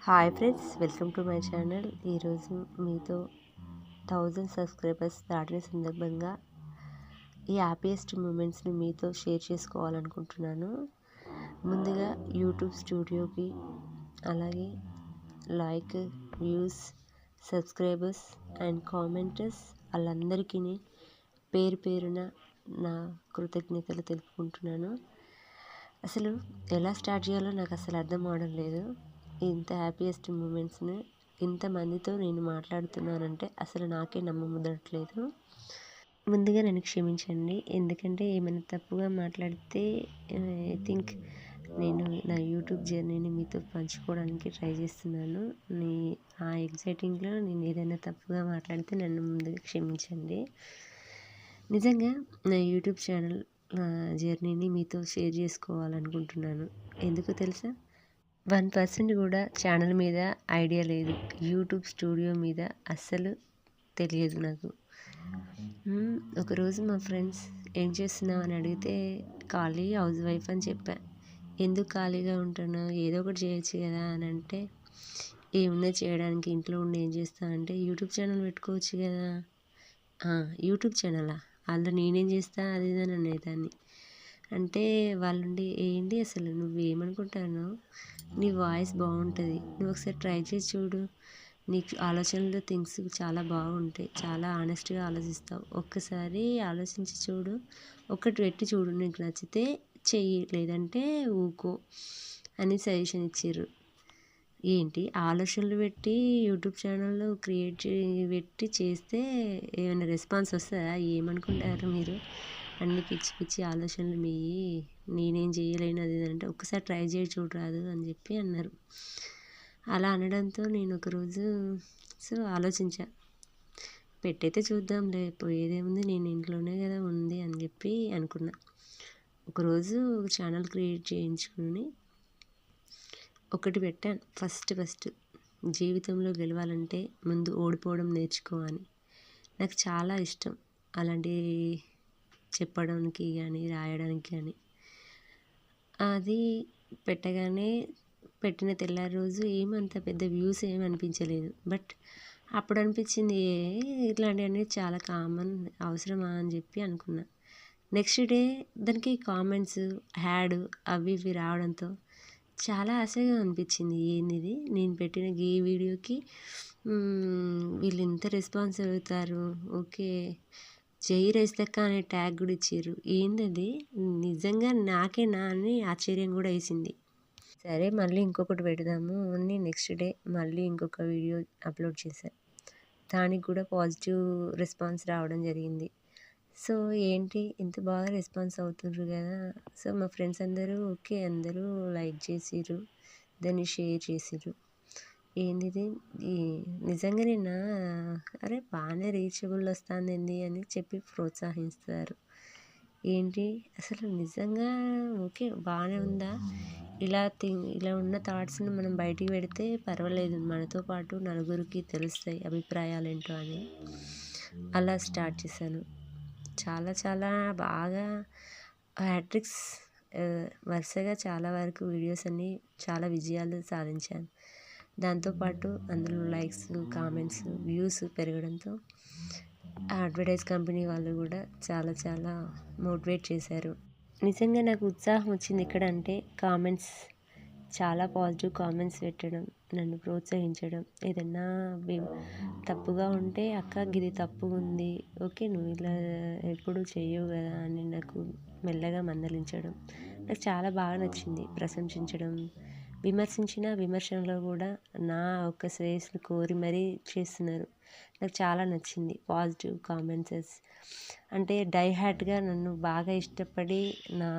Hi friends, welcome to my channel. ఈరోజు మీతో 1000 subscribers దాటిన సందర్భంగా ఈ హ్యాపీయెస్ట్ మూమెంట్స్ని మీతో షేర్ చేసుకోవాలనుకుంటున్నాను. ముందుగా యూట్యూబ్ స్టూడియోకి, అలాగే like, views, subscribers and commenters వాళ్ళందరికీ పేరు పేరున నా కృతజ్ఞతలు తెలుపుకుంటున్నాను. అసలు ఎలా స్టార్ట్ చేయాలో నాకు అసలు అర్థం అవడం లేదు. ఇంత హ్యాపీయెస్ట్ మూమెంట్స్ని ఇంతమందితో నేను మాట్లాడుతున్నానంటే అసలు నాకే నమ్మముదరట్లేదు. ముందుగా నన్ను క్షమించండి, ఎందుకంటే ఏమైనా తప్పుగా మాట్లాడితే ఐ థింక్ నేను నా యూట్యూబ్ జర్నీని మీతో పంచుకోవడానికి ట్రై చేస్తున్నాను. ఆ ఎగ్జైటింగ్లో నేను ఏదైనా తప్పుగా మాట్లాడితే నన్ను ముందుగా క్షమించండి. నిజంగా నా యూట్యూబ్ ఛానల్ జర్నీని మీతో షేర్ చేసుకోవాలనుకుంటున్నాను. ఎందుకో తెలుసా? 1% కూడా ఛానల్ మీద ఐడియా లేదు. యూట్యూబ్ స్టూడియో మీద అస్సలు తెలియదు నాకు. ఒకరోజు మా ఫ్రెండ్స్ ఏం చేస్తున్నావు అని అడిగితే ఖాళీ హౌస్ వైఫ్ అని చెప్పా. ఎందుకు ఖాళీగా ఉంటున్నావు, ఏదో ఒకటి చేయొచ్చు కదా అని అంటే, ఏమున్నా చేయడానికి, ఇంట్లో ఉండి ఏం చేస్తావు అంటే, యూట్యూబ్ ఛానల్ పెట్టుకోవచ్చు కదా. యూట్యూబ్ ఛానలా, అందులో నేనేం చేస్తా అది ఇది అని అనేదాన్ని. అంటే వాళ్ళుండి, ఏంటి అసలు నువ్వేమనుకుంటానో, నీ వాయిస్ బాగుంటుంది, నువ్వు ఒకసారి ట్రై చేసి చూడు, నీకు ఆలోచనలు థింగ్స్ చాలా బాగుంటాయి, చాలా ఆనెస్ట్గా ఆలోచిస్తావు, ఒక్కసారి ఆలోచించి చూడు, ఒక్కటి పెట్టి చూడు, నీకు నచ్చితే చెయ్యి, లేదంటే ఊకో అని సజెషన్ ఇచ్చారు. ఏంటి ఆలోచనలు పెట్టి యూట్యూబ్ ఛానల్ పెట్టి చేస్తే ఏమైనా రెస్పాన్స్ వస్తుందా? ఏమనుకుంటారు మీరు? అన్ని పిచ్చి పిచ్చి ఆలోచనలు మీయి, నేనేం చేయలేను అది అంటే, ఒక్కసారి ట్రై చేసి చూడరాదు అని చెప్పి అన్నారు. అలా అనడంతో నేను ఒకరోజు ఆలోచించా, పెట్టయితే చూద్దాంలే, పోయేదేముంది, నేను ఇంట్లోనే కదా ఉంది అని చెప్పి అనుకున్నా. ఒకరోజు ఛానల్ క్రియేట్ చేయించుకుని ఒకటి పెట్టాను. ఫస్ట్ జీవితంలో గెలవాలంటే ముందు ఓడిపోవడం నేర్చుకో అని. నాకు చాలా ఇష్టం అలాంటి చెప్పడానికి కానీ రాయడానికి కానీ. అది పెట్టగానే పెట్టిన తెల్లారి రోజు ఏమంత పెద్ద వ్యూస్ ఏమి అనిపించలేదు. బట్ అప్పుడు అనిపించింది, ఇట్లాంటివన్నీ చాలా కామన్, అవసరమా అని చెప్పి అనుకున్నా. నెక్స్ట్ డే దానికి కామెంట్స్, యాడ్ అవి ఇవి రావడంతో చాలా ఆశగా అనిపించింది. ఏంది నేను పెట్టిన ఈ వీడియోకి వీళ్ళు ఇంత రెస్పాన్స్ అవుతారు, ఓకే జై రైస్తక్క అనే ట్యాగ్ కూడా ఇచ్చారు. ఏంటది నిజంగా నాకేనా అని ఆశ్చర్యం కూడా వేసింది. సరే మళ్ళీ ఇంకొకటి పెడదాము అని నెక్స్ట్ డే మళ్ళీ ఇంకొక వీడియో అప్లోడ్ చేశాను. దానికి కూడా పాజిటివ్ రెస్పాన్స్ రావడం జరిగింది. సో ఏంటి ఇంత బాగా రెస్పాన్స్ అవుతుర్రు కదా. సో మా ఫ్రెండ్స్ అందరూ ఓకే, అందరూ లైక్ చేసిర్రు, దాన్ని షేర్ చేసిర్రు. ఏంది నిజంగానేనా, అరే బాగానే రీచబుల్ వస్తుంది ఏంది అని చెప్పి ప్రోత్సహిస్తారు. ఏంటి అసలు నిజంగా ఓకే బాగానే ఉందా, ఇలా ఉన్న థాట్స్ని మనం బయటికి పెడితే పర్వాలేదు, మనతో పాటు నలుగురికి తెలుస్తాయి అభిప్రాయాలు ఏంటో అని అలా స్టార్ట్ చేశాను. చాలా చాలా బాగా హ్యాట్రిక్స్ వరుసగా చాలా వరకు వీడియోస్ అన్నీ చాలా విజయాలు సాధించాను. దాంతోపాటు అందులో లైక్స్, కామెంట్స్, వ్యూస్ పెరగడంతో అడ్వర్టైజ్ కంపెనీ వాళ్ళు కూడా చాలా చాలా మోటివేట్ చేశారు. నిజంగా నాకు ఉత్సాహం వచ్చింది ఎక్కడ అంటే, కామెంట్స్, చాలా పాజిటివ్ కామెంట్స్ పెట్టడం, నన్ను ప్రోత్సహించడం. ఏదన్నా తప్పుగా ఉంటే అక్క గిది తప్పుగా ఉంది, ఓకే నువ్వు ఇలా ఎప్పుడు చేయవు కదా అని నాకు మెల్లగా మందలించడం నాకు చాలా బాగా నచ్చింది. ప్రశంసించడం, విమర్శించిన విమర్శనలో కూడా నా ఒక్క శ్రేయస్సును కోరి మరీ చేస్తున్నారు. నాకు చాలా నచ్చింది పాజిటివ్ కామెంట్స్. అంటే డైహార్ట్గా నన్ను బాగా ఇష్టపడి నా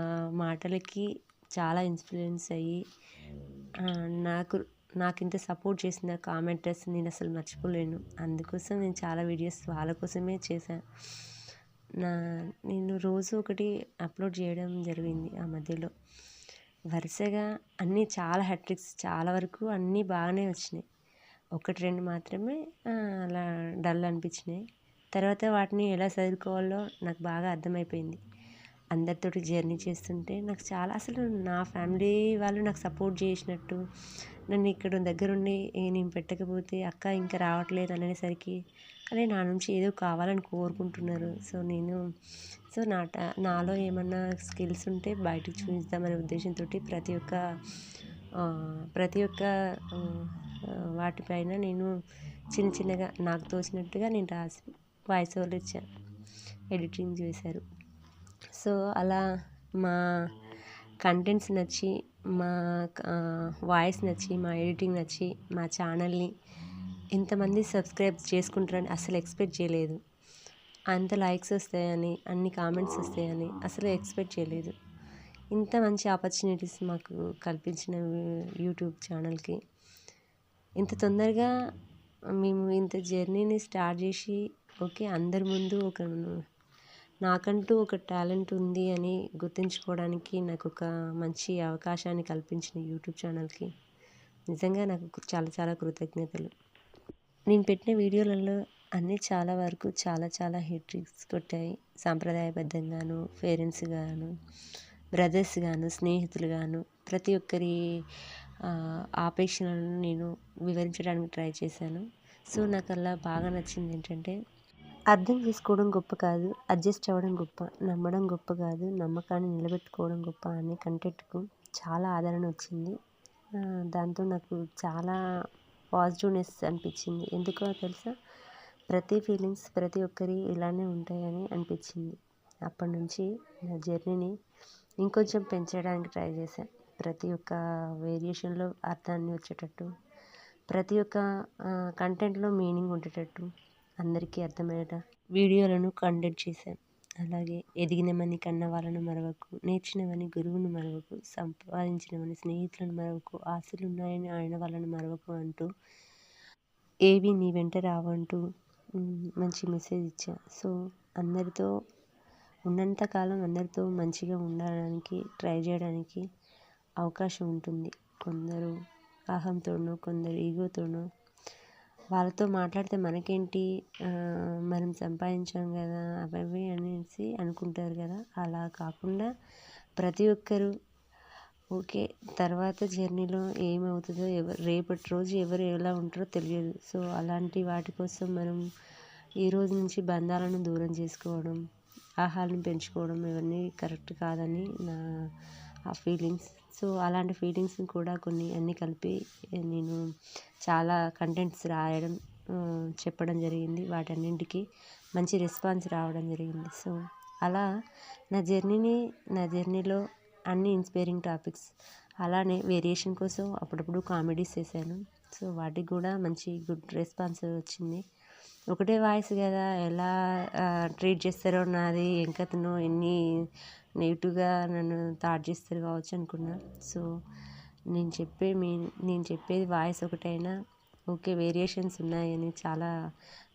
మాటలకి చాలా ఇన్ఫ్లుయెన్స్ అయ్యి నాకింత సపోర్ట్ చేసిన కామెంటర్స్ నేను అసలు మర్చిపోలేను. అందుకోసం నేను చాలా వీడియోస్ వాళ్ళ కోసమే చేశాను. నేను రోజు ఒకటి అప్లోడ్ చేయడం జరిగింది. ఆ మధ్యలో వరుసగా అన్నీ చాలా హ్యాట్రిక్స్, చాలా వరకు అన్నీ బాగానే వచ్చినాయి. ఒకటి రెండు మాత్రమే అలా డల్ అనిపించినాయి. తర్వాత వాటిని ఎలా చదువుకోవాలో నాకు బాగా అర్థమైపోయింది. అందరితోటి జర్నీ చేస్తుంటే నాకు చాలా అసలు నా ఫ్యామిలీ వాళ్ళు నాకు సపోర్ట్ చేసినట్టు, నన్ను ఇక్కడ దగ్గరుండి నేను పెట్టకపోతే అక్క ఇంకా రావట్లేదు అనేసరికి అరే నా నుంచి ఏదో కావాలని కోరుకుంటున్నారు. నాలో ఏమన్నా స్కిల్స్ ఉంటే బయటకు చూపిద్దామనే ఉద్దేశంతో ప్రతి ఒక్క వాటిపైన నేను చిన్న చిన్నగా నాకు తోచినట్టుగా నేను రాసి వాయిస్ ఓవర్ ఇచ్చాను, ఎడిటింగ్ చేశారు. సో అలా మా కంటెంట్స్ నచ్చి, మా వాయిస్ నచ్చి, మా ఎడిటింగ్ నచ్చి మా ఛానల్ని ఇంతమంది సబ్స్క్రైబ్ చేసుకుంటారని అసలు ఎక్స్పెక్ట్ చేయలేదు. అంత లైక్స్ వస్తాయని, అన్ని కామెంట్స్ వస్తాయని అసలు ఎక్స్పెక్ట్ చేయలేదు. ఇంత మంచి ఆపర్చునిటీస్ మాకు కల్పించిన యూట్యూబ్ ఛానల్కి ఇంత తొందరగా మేము ఇంత జర్నీని స్టార్ట్ చేసి ఓకే అందరి ముందు నాకంటూ ఒక టాలెంట్ ఉంది అని గుర్తించుకోవడానికి నాకు ఒక మంచి అవకాశాన్ని కల్పించిన యూట్యూబ్ ఛానల్కి నిజంగా నాకు చాలా చాలా కృతజ్ఞతలు. నేను పెట్టిన వీడియోలలో అన్నీ చాలా వరకు చాలా హిట్స్ కొట్టాయి. సాంప్రదాయబద్ధంగాను, పేరెంట్స్ గాను, బ్రదర్స్ గాను, స్నేహితులు గాను ప్రతి ఒక్కరి ఆపేక్షలను నేను వివరించడానికి ట్రై చేశాను. సో నాకు అలా బాగా నచ్చింది ఏంటంటే, అర్థం చేసుకోవడం గొప్ప కాదు, అడ్జస్ట్ అవ్వడం గొప్ప, నమ్మడం గొప్ప కాదు, నమ్మకాన్ని నిలబెట్టుకోవడం గొప్ప అనే కంటెంట్కు చాలా ఆదరణ వచ్చింది. దాంతో నాకు చాలా పాజిటివ్నెస్ అనిపించింది. ఎందుకో తెలుసా, ప్రతి ఫీలింగ్స్ ప్రతి ఒక్కరి ఇలానే ఉంటాయని అనిపించింది. అప్పటి నుంచి నా జర్నీని ఇంకొంచెం పెంచడానికి ట్రై చేశాను. ప్రతి ఒక్క వేరియేషన్లో అర్థాన్ని వచ్చేటట్టు, ప్రతి ఒక్క కంటెంట్లో మీనింగ్ ఉండేటట్టు, అందరికీ అర్థమయ్యేట వీడియోలను కండక్ట్ చేశాను. అలాగే ఎదిగినమని కన్న వాళ్ళను మరవకు, నేర్చినవని గురువును మరవకు, సంపాదించినవని స్నేహితులను మరవకు, ఆశలున్నాయని ఆయన వాళ్ళను మరవకు అంటూ ఏవి నీ వెంట రావంటూ మంచి మెసేజ్ ఇచ్చా. సో అందరితో ఉన్నంతకాలం అందరితో మంచిగా ఉండడానికి ట్రై చేయడానికి అవకాశం ఉంటుంది. కొందరు అహంతోనో, కొందరు ఈగోతోనో వాళ్ళతో మాట్లాడితే మనకేంటి, మనం సంపాదించాం కదా అవి అనేసి అనుకుంటారు కదా. అలా కాకుండా ప్రతి ఒక్కరు ఓకే తర్వాత జర్నీలో ఏమవుతుందో రేపటి రోజు ఎవరు ఎలా ఉంటారో తెలియదు. సో అలాంటి వాటి కోసం మనం ఈ రోజు నుంచి బంధాలను దూరం చేసుకోవడం, ఆహాలను పెంచుకోవడం ఇవన్నీ కరెక్ట్ కాదని నా ఫీలింగ్స్. సో అలాంటి ఫీలింగ్స్ని కూడా అన్నీ కలిపి నేను చాలా కంటెంట్స్ రాయడం, చెప్పడం జరిగింది. వాటన్నింటికి మంచి రెస్పాన్స్ రావడం జరిగింది. సో అలా నా జర్నీలో అన్ని ఇన్స్పైరింగ్ టాపిక్స్, అలానే వేరియేషన్ కోసం అప్పుడప్పుడు కామెడీస్ చేశాను. సో వాటికి కూడా మంచి గుడ్ రెస్పాన్స్ వచ్చింది. ఒకటే వాయిస్ కదా ఎలా ట్రీట్ చేస్తారో, నాది ఎంకతనో ఎన్ని నెగిటివ్గా నన్ను థాట్ చేస్తారు కావచ్చు అనుకున్నా. సో నేను చెప్పేది వాయిస్ ఒకటైనా ఓకే వేరియేషన్స్ ఉన్నాయని చాలా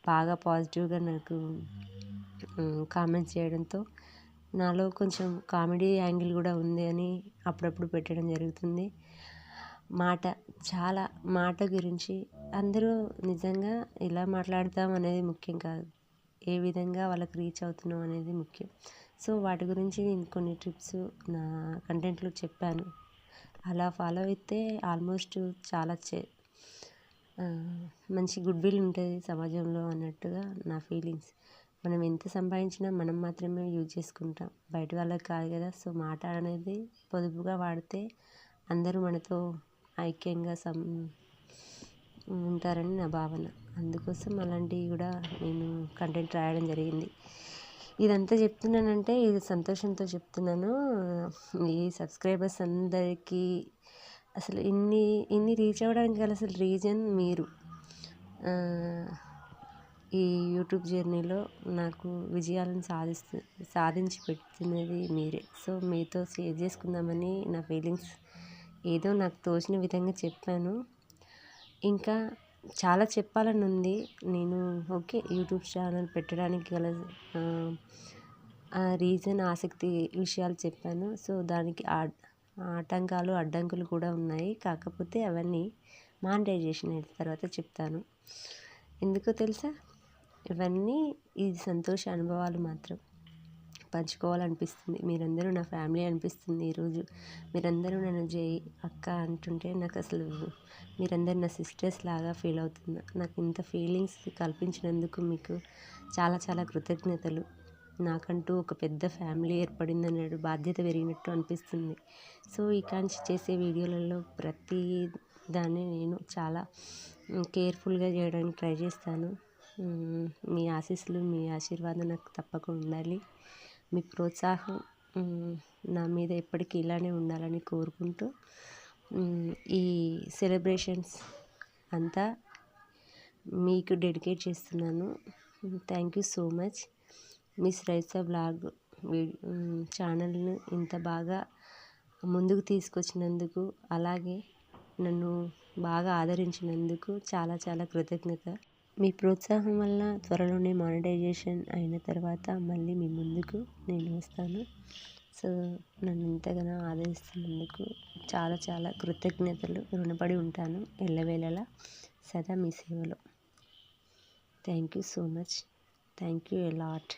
బాగా పాజిటివ్గా నాకు కామెంట్స్ చేయడంతో నాలో కొంచెం కామెడీ యాంగిల్ కూడా ఉంది అని అప్పుడప్పుడు పెట్టడం జరుగుతుంది. మాట గురించి అందరూ నిజంగా ఎలా మాట్లాడతాం అనేది ముఖ్యం కాదు, ఏ విధంగా వాళ్ళకి రీచ్ అవుతున్నాం అనేది ముఖ్యం. సో వాటి గురించి నేను కొన్ని టిప్స్ నా కంటెంట్లో చెప్పాను. అలా ఫాలో అయితే ఆల్మోస్ట్ చాలా మంచి గుడ్ విల్ ఉంటుంది సమాజంలో అన్నట్టుగా నా ఫీలింగ్స్. మనం ఎంత సంపాదించినా మనం మాత్రమే యూజ్ చేసుకుంటాం, బయట వాళ్ళకి కాదు కదా. సో మాట అనేది పొదుపుగా వాడితే అందరూ మనతో ఐక్యంగా ఉంటారని నా భావన. అందుకోసం అలాంటివి కూడా నేను కంటెంట్ రాయడం జరిగింది. ఇదంతా చెప్తున్నానంటే ఇది సంతోషంతో చెప్తున్నాను. ఈ సబ్స్క్రైబర్స్ అందరికీ అసలు ఇన్ని రీచ్ అవ్వడానికి గల అసలు రీజన్ మీరు. ఈ యూట్యూబ్ జర్నీలో నాకు విజయాలను సాధించి పెడుతున్నది మీరే. సో మీతో షేర్ చేసుకుందామని నా ఫీలింగ్స్ ఏదో నాకు తోచిన విధంగా చెప్పాను. ఇంకా చాలా చెప్పాలని ఉంది. నేను ఓకే యూట్యూబ్ ఛానల్ పెట్టడానికి గల రీజన్, ఆసక్తి విషయాలు చెప్పాను. సో దానికి ఆటంకాలు అడ్డంకులు కూడా ఉన్నాయి. కాకపోతే అవన్నీ మానిటైజేషన్ అయిన తర్వాత చెప్తాను. ఎందుకో తెలుసా, ఇవన్నీ ఇది సంతోష అనుభవాలు మాత్రం. పంచుకోవాలనిపిస్తుంది. మీరందరూ నా ఫ్యామిలీ అనిపిస్తుంది ఈరోజు. మీరందరూ నన్ను జై అక్క అంటుంటే నాకు అసలు మీరందరూ నా సిస్టర్స్ లాగా ఫీల్ అవుతున్నా. నాకు ఇంత ఫీలింగ్స్ కల్పించినందుకు మీకు చాలా చాలా కృతజ్ఞతలు. నాకంటూ ఒక పెద్ద ఫ్యామిలీ ఏర్పడిందన్నాడు బాధ్యత పెరిగినట్టు అనిపిస్తుంది. సో ఇకాంచి చేసే వీడియోలలో ప్రతి దాన్ని నేను చాలా కేర్ఫుల్గా చేయడానికి ట్రై చేస్తాను. మీ ఆశీస్సులు మీ ఆశీర్వాదం నాకు తప్పకుండా ఉండాలి. మీ ప్రోత్సాహం నా మీద ఎప్పటికీ ఇలానే ఉండాలని కోరుకుంటూ ఈ సెలబ్రేషన్స్ అంతా మీకు డెడికేట్ చేస్తున్నాను. Thank you so much. Miss Raisa blog ఛానల్ను ఇంత బాగా ముందుకు తీసుకొచ్చినందుకు, అలాగే నన్ను బాగా ఆదరించినందుకు చాలా చాలా కృతజ్ఞత. మీ ప్రోత్సాహం వల్ల త్వరలోనే మానిటైజేషన్ అయిన తర్వాత మళ్ళీ మీ ముందుకు నేను వస్తాను. సో నన్ను ఇంతగానో ఆదరిస్తున్నందుకు చాలా చాలా కృతజ్ఞతలు. రుణపడి ఉంటాను ఎల్లవేళలా సదా మీ సేవలో. Thank you so much. Thank you a lot.